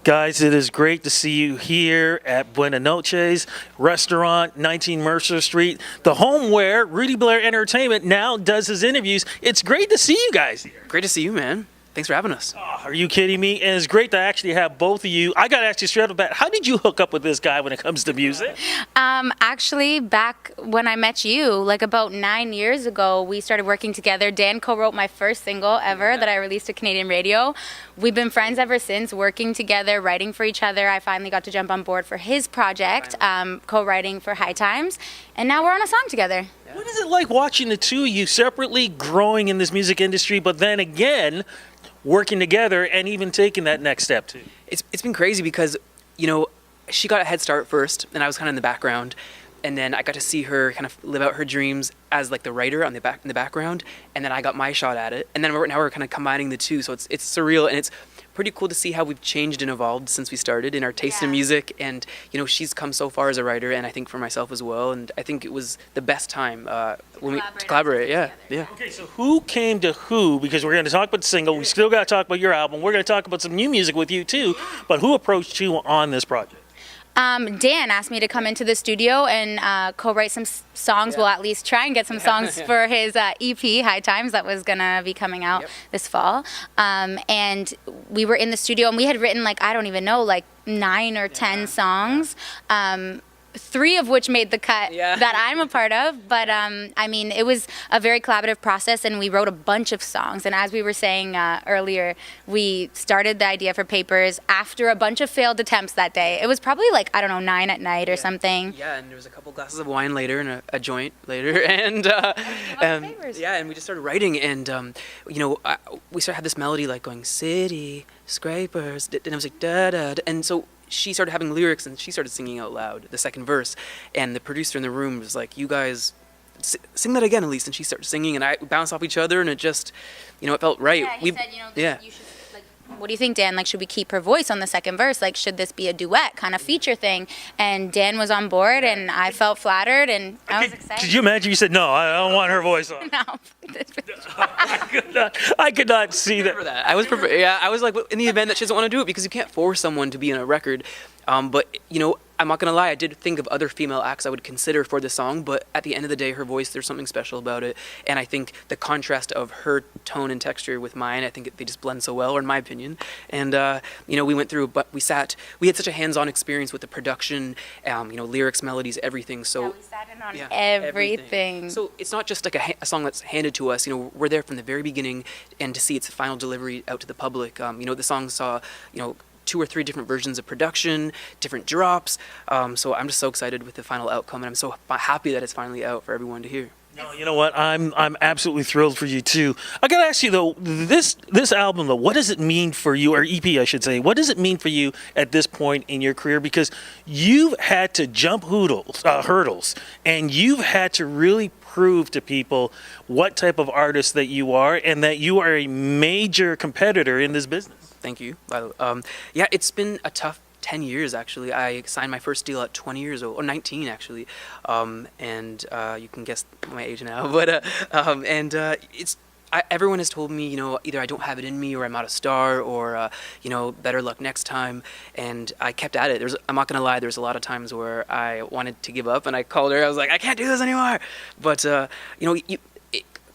Guys, it is great to see you here at Buonanotte's restaurant, 19 Mercer Street, the home where Rudy Blair Entertainment now does his interviews. It's great to see you guys here. Great to see you, man. Thanks for having us. Oh, are you kidding me? And it's great to actually have both of you. I got to ask you straight up about how did you hook up with this guy when it comes to music? Actually, back when I met you, like about 9 years ago, we started working together. Dan co-wrote my first single ever that I released to Canadian radio. We've been friends ever since, working together, writing for each other. I finally got to jump on board for his project, co-writing for High Times, and now we're on a song together. What is it like watching the two of you separately growing in this music industry, but then again, working together and even taking that next step too? It's been crazy because, you know, she got a head start first, and I was kind of in the background, and then I got to see her kind of live out her dreams as like the writer in the background, and then I got my shot at it, and then now we're kind of combining the two, so it's surreal, and it's pretty cool to see how we've changed and evolved since we started in our taste in music. And you know, she's come so far as a writer, and I think for myself as well, and I think it was the best time when we collaborate. Yeah. Okay, so who came to who? Because we're going to talk about the single, we still got to talk about your album, we're going to talk about some new music with you too, but who approached you on this project? Dan asked me to come into the studio and co-write some songs. Well, at least try and get some songs for his EP, High Times, that was going to be coming out this fall. And we were in the studio, and we had written, like, I don't even know, like 9 or 10 songs. 3 of which made the cut that I'm a part of, but I mean, it was a very collaborative process, and we wrote a bunch of songs. And as we were saying earlier, we started the idea for Papers after a bunch of failed attempts that day. It was probably like, I don't know, 9 at night or something. Yeah, and there was a couple glasses of wine later and a joint later, and and we just started writing, and you know, we started had this melody like going city scrapers, and it was like da da, and so she started having lyrics, and she started singing out loud the second verse, and the producer in the room was like, you guys sing that again at least, and she started singing, and I bounced off each other, and it just, you know, it felt right. Yeah, he said, you know, you should, like, what do you think, Dan? Like, should we keep her voice on the second verse? Like, should this be a duet kind of feature thing? And Dan was on board, and I felt flattered, and I was excited. Could you imagine you said, no, I don't want her voice on? No. I could not see that. I was prepared. Yeah, I was like, in the event that she doesn't want to do it, because you can't force someone to be in a record. But you know, I'm not gonna lie, I did think of other female acts I would consider for the song, but at the end of the day, her voice, there's something special about it, and I think the contrast of her tone and texture with mine, I think they just blend so well, or in my opinion. And you know, we went through, but we had such a hands-on experience with the production, you know, lyrics, melodies, everything. So we sat in on everything. So it's not just like a song that's handed to us. You know, we're there from the very beginning, and to see its final delivery out to the public. You know, the song saw, you know, 2 or 3 different versions of production, different drops. So I'm just so excited with the final outcome, and I'm so happy that it's finally out for everyone to hear. No, you know what? I'm absolutely thrilled for you too. I gotta ask you though, this album though, what does it mean for you, or EP I should say? What does it mean for you at this point in your career? Because you've had to jump hurdles, and you've had to really prove to people what type of artist that you are, and that you are a major competitor in this business. Thank you. Yeah, it's been a tough 10 years, actually. I signed my first deal at 20 years old, or 19, actually. And you can guess my age now. But everyone has told me, you know, either I don't have it in me, or I'm not a star, or, you know, better luck next time. And I kept at it. I'm not going to lie, there's a lot of times where I wanted to give up, and I called her. I was like, I can't do this anymore. But, you know,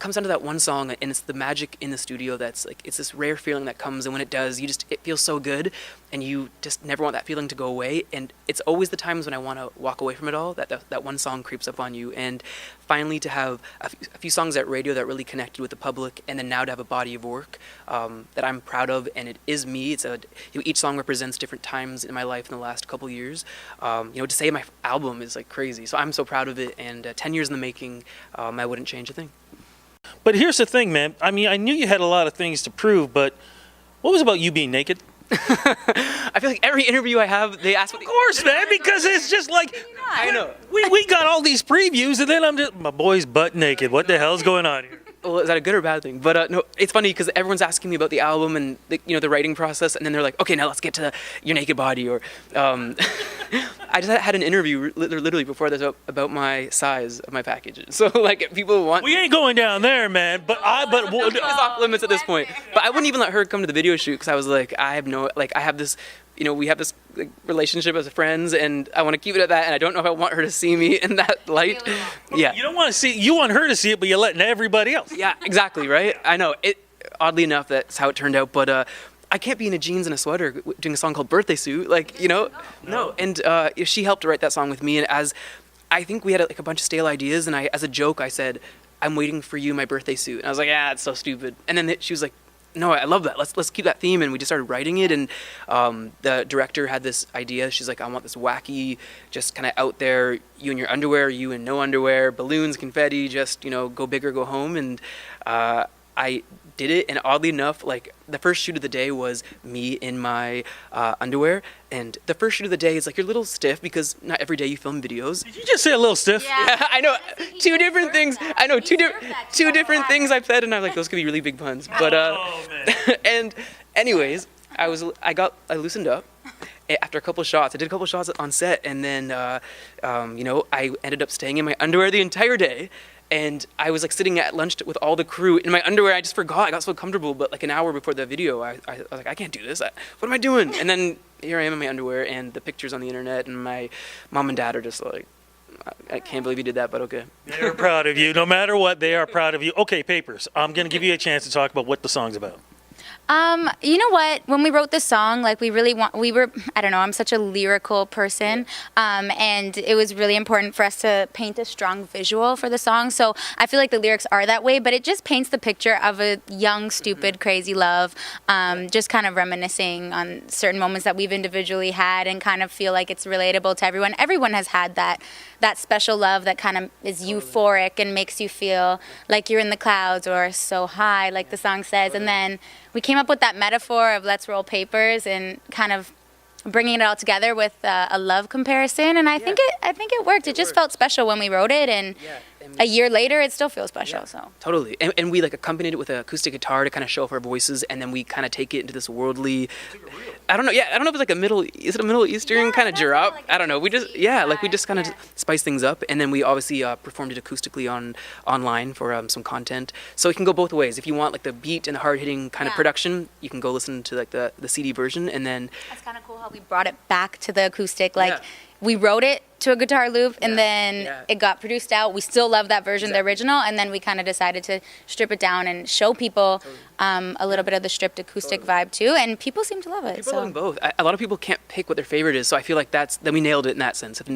comes down to that one song, and it's the magic in the studio that's like, it's this rare feeling that comes, and when it does, it feels so good, and you just never want that feeling to go away. And it's always the times when I want to walk away from it all that one song creeps up on you. And finally to have a few songs at radio that really connected with the public, and then now to have a body of work that I'm proud of, and it is me. You know, each song represents different times in my life in the last couple years. You know, to say my album is like crazy, so I'm so proud of it, and 10 years in the making, I wouldn't change a thing. But here's the thing, man. I mean, I knew you had a lot of things to prove, but what was about you being naked? I feel like every interview I have, they ask what... Of course, man, because it's just like... I know. We got all these previews, and then I'm just... My boy's butt naked. What the hell's going on here? Well, is that a good or bad thing? But no, it's funny because everyone's asking me about the album and the writing process, and then they're like, okay, now let's get to your naked body. Or I just had an interview literally before this about my size of my packages. So like, people want. We ain't going down there, man. But it's off limits at this point. But I wouldn't even let her come to the video shoot because I was like, I have this we have this like, relationship as friends, and I want to keep it at that. And I don't know if I want her to see me in that light. Yeah. You don't want to see. You want her to see it, but you're letting everybody else. Yeah, exactly. Right. I know it. Oddly enough, that's how it turned out. But I can't be in a jeans and a sweater doing a song called "Birthday Suit." Like, no. And she helped to write that song with me, and as I think we had like a bunch of stale ideas, and as a joke, I said, "I'm waiting for you, my birthday suit." And I was like, "Ah, it's so stupid." And then she was like, "No, I love that. Let's keep that theme." And we just started writing it. And the director had this idea. She's like, "I want this wacky, just kind of out there, you in your underwear, you in no underwear, balloons, confetti, just go big or go home." And I did it, and oddly enough, like the first shoot of the day was me in my underwear, and the first shoot of the day is like you're a little stiff because not every day you film videos. Did you just say a little stiff? Yeah, I know. Two different things. I know two different things I've said, and I'm like those could be really big puns. But and anyways, I loosened up. After a couple of shots, I did a couple of shots on set, and then I ended up staying in my underwear the entire day. And I was like sitting at lunch with all the crew in my underwear. I just forgot. I got so comfortable. But like an hour before the video, I was like, I can't do this. What am I doing? And then here I am in my underwear, and the pictures on the internet, and my mom and dad are just like, I can't believe you did that, but okay. They're proud of you. No matter what, they are proud of you. Okay, Papers. I'm going to give you a chance to talk about what the song's about. You know what? When we wrote this song, like I don't know, I'm such a lyrical person. And it was really important for us to paint a strong visual for the song. So I feel like the lyrics are that way, but it just paints the picture of a young, stupid, crazy love. Just kind of reminiscing on certain moments that we've individually had and kind of feel like it's relatable to everyone. Everyone has had that special love that kind of is euphoric and makes you feel like you're in the clouds or so high, like the song says. And then we came up with that metaphor of let's roll papers and kind of bringing it all together with a love comparison. And I think it worked. It just felt special when we wrote it, and a year later, it still feels special. Yeah, so totally. And we like accompanied it with an acoustic guitar to kind of show off our voices, and then we kind of take it into this worldly. I don't know. Yeah, I don't know if it's like is it a Middle Eastern kind of drop? Like I don't know. We just kind of spice things up, and then we obviously performed it acoustically online for some content. So it can go both ways. If you want like the beat and the hard hitting kind of production, you can go listen to like the CD version, and then that's kind of cool how we brought it back to the acoustic. Like we wrote it to a guitar loop, and then it got produced out. We still love that version, the original, and then we kind of decided to strip it down and show people a little bit of the stripped acoustic vibe too, and people seem to love it. People love both. A lot of people can't pick what their favorite is, so I feel like then we nailed it in that sense. If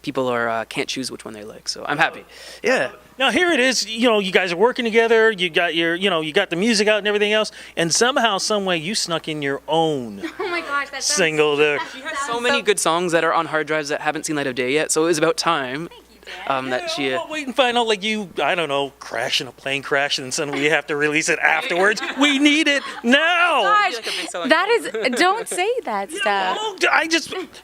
people are can't choose which one they like, so I'm happy. Yeah. Now here it is. You guys are working together. You got you got the music out and everything else, and somehow, some way, you snuck in your own Oh my gosh, that's single there. She has so many good songs that are on hard drives that haven't seen light of day yet, so it was about time. That she. We'll wait and find out. Like I don't know, crash in a plane crash, and then suddenly we have to release it afterwards. We need it now. Gosh, that is. Don't say that stuff.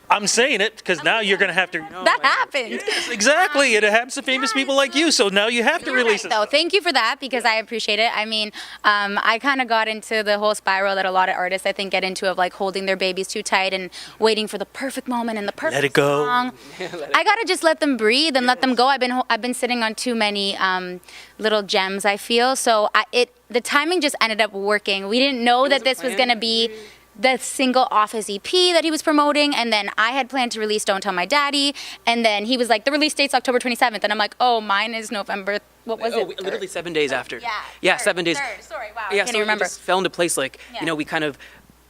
I'm saying it because now you're gonna have to. That happened. Yes, exactly. It happens to famous people like you, so now you have to release it. Though, thank you for that because I appreciate it. I mean, I kind of got into the whole spiral that a lot of artists I think get into of like holding their babies too tight and waiting for the perfect moment and the perfect Let it go. song. I gotta just let them breathe and let them go. I've been sitting on too many little gems, I feel. So the timing just ended up working. We didn't know that this was gonna be the single off his EP that he was promoting, and then I had planned to release Don't Tell My Daddy, and then he was like, the release date's October 27th, and I'm like, oh, mine is November, what was it? Literally 7 days after. Yeah, 7 days. Sorry, wow, Yeah, I can't so even remember. It just fell into place, like, we kind of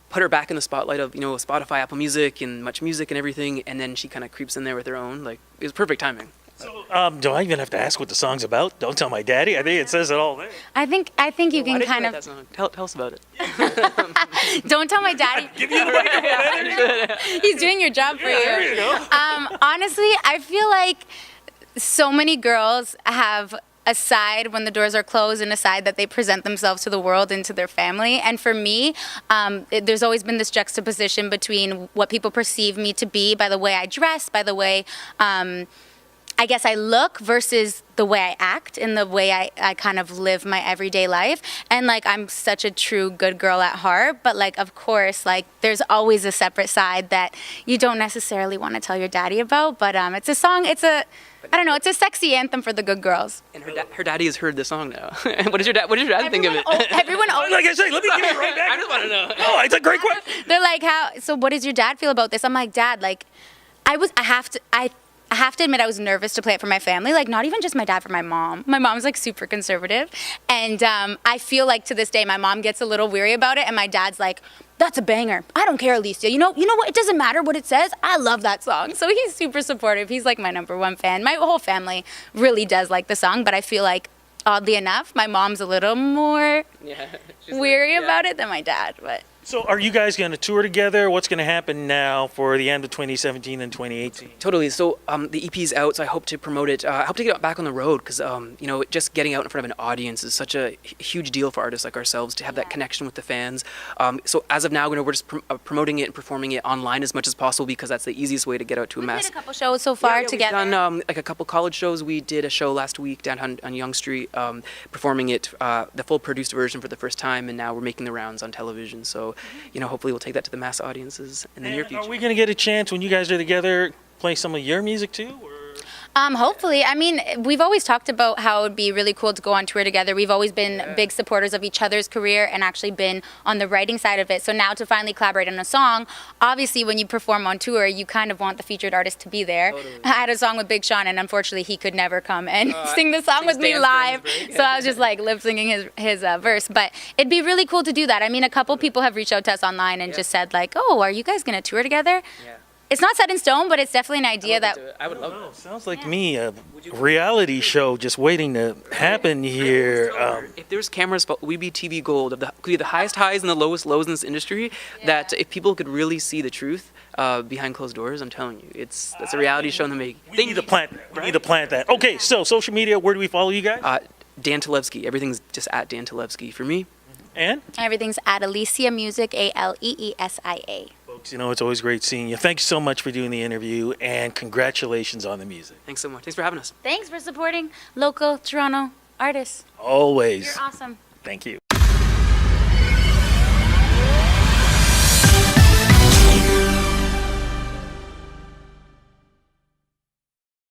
put her back in the spotlight of, Spotify, Apple Music, and Much Music and everything, and then she kind of creeps in there with her own, like, it was perfect timing. So, do I even have to ask what the song's about? Don't Tell My Daddy. I think it says it all there. I think you can kind of that song? Tell us about it. Don't Tell My Daddy. Give you the right. He's doing your job for you. There you go. Honestly, I feel like so many girls have a side when the doors are closed and a side that they present themselves to the world and to their family. And for me, there's always been this juxtaposition between what people perceive me to be by the way I dress, by the way I guess I look versus the way I act and the way I kind of live my everyday life. And like, I'm such a true good girl at heart, but like, of course, like there's always a separate side that you don't necessarily want to tell your daddy about. But it's a song, it's a sexy anthem for the good girls. And her daddy has heard the song now. What does your dad think of it? Everyone always, Like I say, let me give it right back. I just want to know. Oh, it's a great question. they're like, so what does your dad feel about this? I'm like, Dad, like, I have to admit I was nervous to play it for my family, like not even just my dad, for my mom. My mom's like super conservative, and I feel like to this day my mom gets a little weary about it, and my dad's like, that's a banger. I don't care, Aleesia. You know what? It doesn't matter what it says. I love that song. So he's super supportive. He's like my #1 fan. My whole family really does like the song, but I feel like oddly enough, my mom's a little more weary about it than my dad, but. So are you guys going to tour together? What's going to happen now for the end of 2017 and 2018? Totally. So the EP's out, so I hope to promote it. I hope to get it back on the road because, just getting out in front of an audience is such a huge deal for artists like ourselves to have that connection with the fans. So as of now, we're just promoting it and performing it online as much as possible because that's the easiest way to get out to a mass. We did a couple shows so far together. We've done like a couple college shows. We did a show last week down on Yonge Street, performing it, the full produced version for the first time, and now we're making the rounds on television. So, hopefully we'll take that to the mass audiences in the near future. Are we going to get a chance when you guys are together play some of your music too? Or? Hopefully. I mean, we've always talked about how it would be really cool to go on tour together. We've always been big supporters of each other's career and actually been on the writing side of it. So now to finally collaborate on a song, obviously when you perform on tour, you kind of want the featured artist to be there. Totally. I had a song with Big Sean, and unfortunately he could never come and sing the song with me live. So I was just like lip singing his verse. But it'd be really cool to do that. I mean, a couple people have reached out to us online and just said like, oh, are you guys going to tour together? Yeah. It's not set in stone, but it's definitely an idea that I would love it. Sounds like me, a reality show just waiting to happen here. If there's cameras, we'd be TV gold. Could be the highest highs and the lowest lows in this industry. That if people could really see the truth behind closed doors, I'm telling you, that's a reality show in the making. We need to plant that. We need to plant that. Okay, so social media, where do we follow you guys? Dan Talevski. Everything's just at Dan Talevski for me. And? Everything's at Aleesia Music, ALEESIA. Folks, it's always great seeing you. Thanks so much for doing the interview, and congratulations on the music. Thanks so much. Thanks for having us. Thanks for supporting local Toronto artists. Always. You're awesome. Thank you.